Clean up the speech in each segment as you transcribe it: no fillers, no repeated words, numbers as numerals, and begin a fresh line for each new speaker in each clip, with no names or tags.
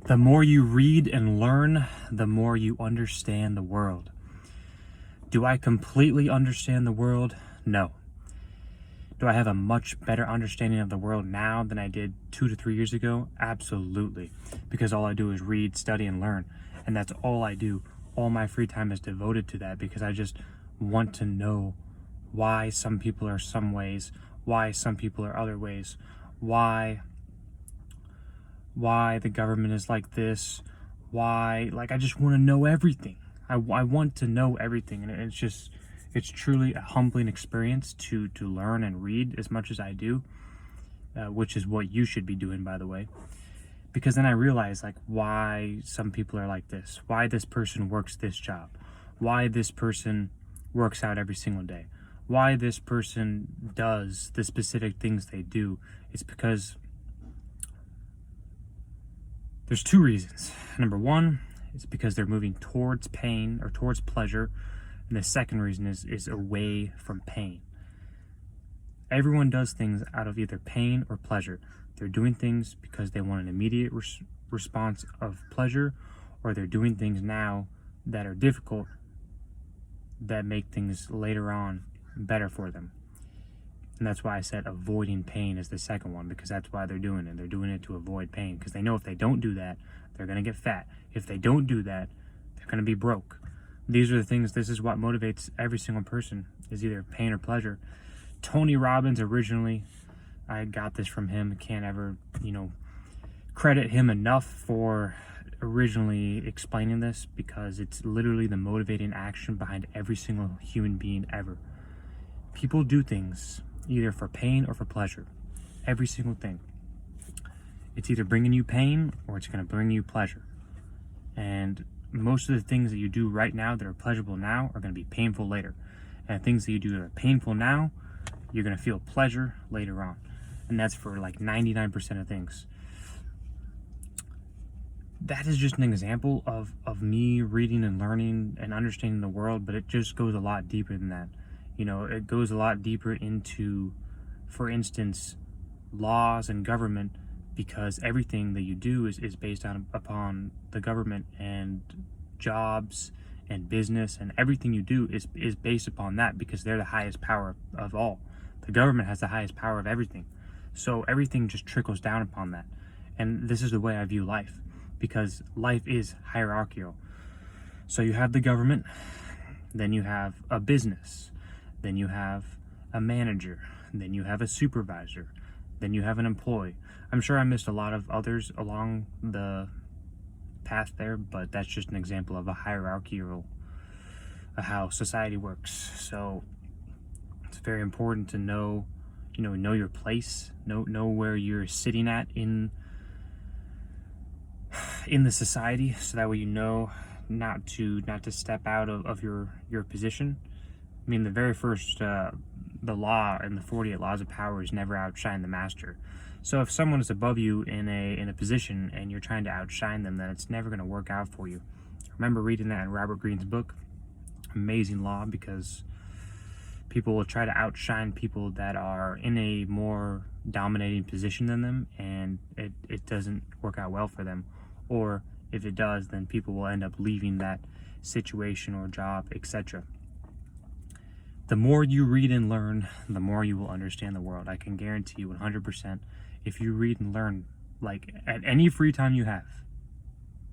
The more you read and learn, the more you understand the world. Do I completely understand the world? No. Do I have a much better understanding of the world now than I did 2 to 3 years ago? Absolutely. Because all I do is read, study, and learn. And that's all I do. All my free time is devoted to that because I just want to know why some people are some ways, why some people are other ways, why the government is like this, why, like, I just want to know everything. I want to know everything, and it's truly a humbling experience to learn and read as much as I do, which is what you should be doing, by the way, because then I realize, like, why some people are like this, why this person works this job, why this person works out every single day, why this person does the specific things they do. It's because there's two reasons. Number one, it's because they're moving towards pain or towards pleasure. And the second reason is away from pain. Everyone does things out of either pain or pleasure. They're doing things because they want an immediate response of pleasure, or they're doing things now that are difficult that make things later on better for them. And that's why I said avoiding pain is the second one, because that's why they're doing it. They're doing it to avoid pain because they know if they don't do that, they're going to get fat. If they don't do that, they're going to be broke. These are the things, this is what motivates every single person, is either pain or pleasure. Tony Robbins originally, I got this from him. Can't ever, credit him enough for originally explaining this, because it's literally the motivating action behind every single human being ever. People do things either for pain or for pleasure. Every single thing. It's either bringing you pain or it's going to bring you pleasure. And most of the things that you do right now that are pleasurable now are going to be painful later. And things that you do that are painful now, you're going to feel pleasure later on. And that's for like 99% of things. That is just an example of me reading and learning and understanding the world, but it just goes a lot deeper than that. It goes a lot deeper into, for instance, laws and government, because everything that you do is based upon the government, and jobs and business and everything you do is based upon that, because they're the highest power of all. The government has the highest power of everything. So everything just trickles down upon that. And this is the way I view life, because life is hierarchical. So you have the government, then you have a business, then you have a manager, then you have a supervisor, then you have an employee. I'm sure I missed a lot of others along the path there, but that's just an example of a hierarchical how society works. So it's very important to know your place, know where you're sitting at in the society, so that way you know not to step out of your position. I mean, the very first the law in the 48 laws of power is never outshine the master. So if someone is above you in a position and you're trying to outshine them, then it's never going to work out for you. I remember reading that in Robert Greene's book, Amazing Law, because people will try to outshine people that are in a more dominating position than them, and it doesn't work out well for them. Or if it does, then people will end up leaving that situation or job, etc. The more you read and learn, the more you will understand the world. I can guarantee you 100%. If you read and learn, like at any free time you have,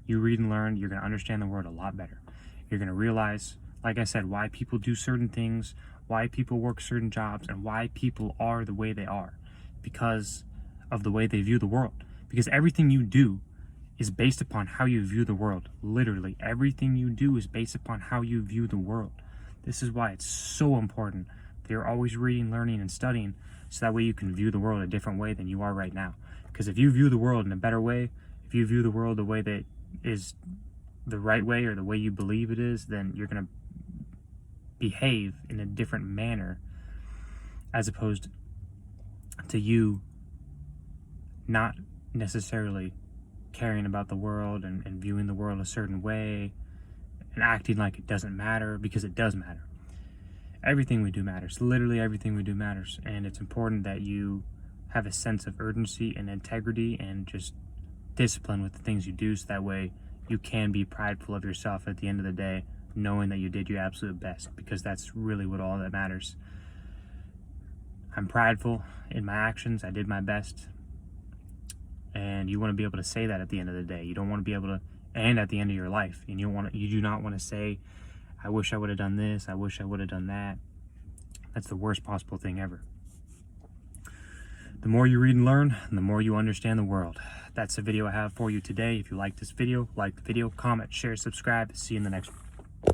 you read and learn, you're going to understand the world a lot better. You're going to realize, like I said, why people do certain things, why people work certain jobs, and why people are the way they are, because of the way they view the world. Because everything you do is based upon how you view the world. Literally, everything you do is based upon how you view the world. This is why it's so important that you're always reading, learning, and studying, so that way you can view the world a different way than you are right now. Because if you view the world in a better way, if you view the world the way that is the right way, or the way you believe it is, then you're going to behave in a different manner, as opposed to you not necessarily caring about the world and viewing the world a certain way and acting like it doesn't matter, because it does matter. Everything we do matters. Literally everything we do matters. And it's important that you have a sense of urgency and integrity, and just discipline with the things you do, so that way you can be prideful of yourself at the end of the day, knowing that you did your absolute best, because that's really what all that matters. I'm prideful in my actions. I did my best. And you want to be able to say that at the end of the day. You don't want to be able to, and at the end of your life. And you do not want to say, I wish I would have done this, I wish I would have done that. That's the worst possible thing ever. The more you read and learn, the more you understand the world. That's the video I have for you today. If you like this video, like the video, comment, share, subscribe. See you in the next one.